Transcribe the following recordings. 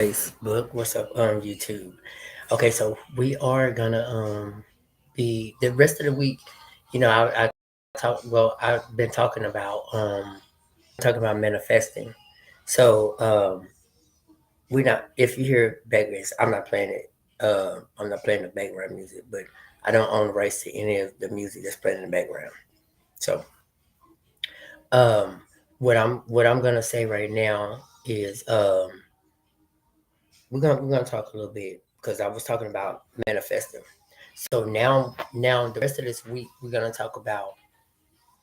Facebook? What's up on YouTube? Okay, so we are gonna be the rest of the week. I talk. Well, I've been talking about manifesting. So we not. If you hear background, I'm not playing it. I'm not playing the background music, but I don't own the rights to any of the music that's playing in the background. So um, what I'm gonna say right now is we're gonna talk a little bit because I was talking about manifesting. So now the rest of this week we're gonna talk about,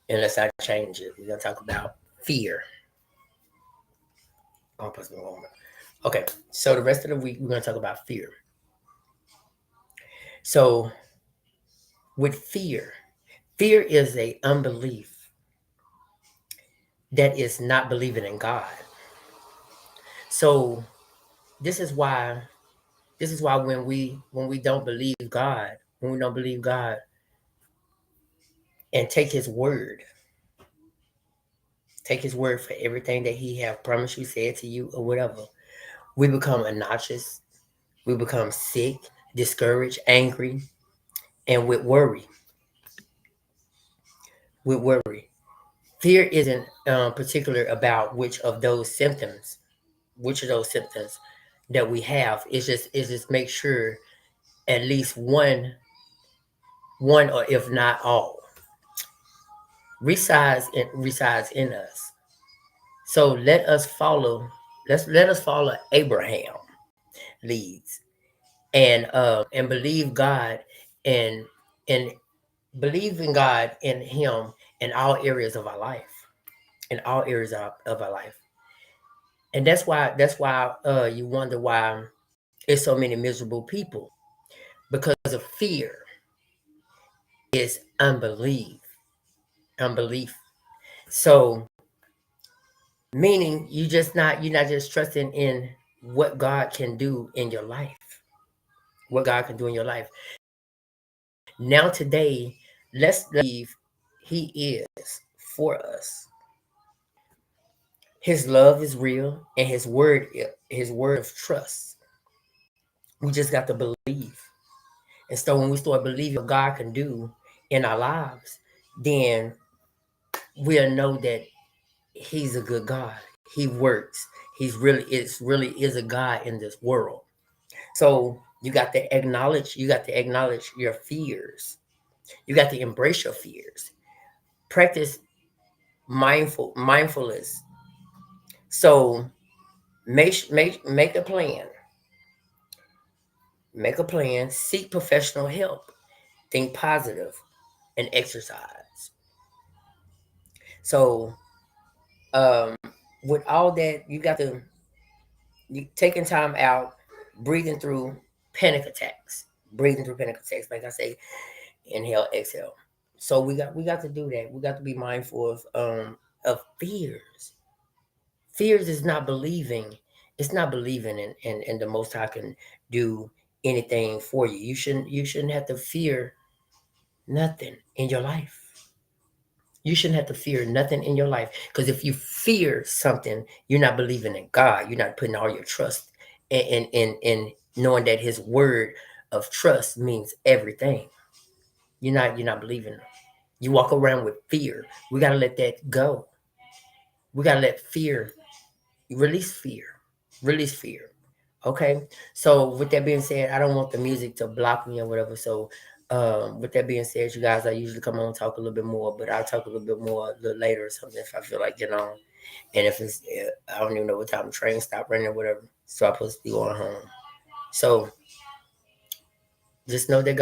unless I change it, we're gonna talk about fear. Oh, plus one moment. Okay, so the rest of the week we're gonna talk about fear. So with fear is a unbelief that is not believing in God. So this is why when we don't believe God, when we don't believe God and take his word for everything that he have promised you, said to you, or whatever, we become obnoxious, we become sick, discouraged, angry, and with worry. Fear isn't particular about which of those symptoms that we have. It's just make sure at least one, or if not all, resides in us. So let us follow Abraham leads, and believe God, and and believe in God in Him in all areas of our life, in all areas of our life. And that's why you wonder why there's so many miserable people, because of fear is unbelief. So meaning you're not just trusting in what God can do in your life, what God can do in your life. Now today, let's believe He is for us. His love is real, and His word of trust. We just got to believe. And so when we start believing what God can do in our lives, then we'll know that He's a good God. He works. Really is a God in this world. So you got to acknowledge your fears. You got to embrace your fears. Practice mindfulness. So make a plan. Make a plan. Seek professional help. Think positive and exercise. So um, with all that, you taking time out, breathing through panic attacks, like I say, inhale, exhale. So we got to do that. We got to be mindful of fears. Fears is not believing. It's not believing in the Most High can do anything for you. You shouldn't have to fear nothing in your life. You shouldn't have to fear nothing in your life, because if you fear something, you're not believing in God. You're not putting all your trust in knowing that His word of trust means everything. You're not believing. You walk around with fear. We gotta let that go. We gotta let fear release fear. Release fear. Okay. So with that being said, I don't want the music to block me or whatever. So with that being said, you guys, I usually come on and talk a little bit more, but I'll talk a little bit more a little later or something if I feel like getting on. And if I don't even know what time the train stop running or whatever. So I'm supposed to be going home. So just know that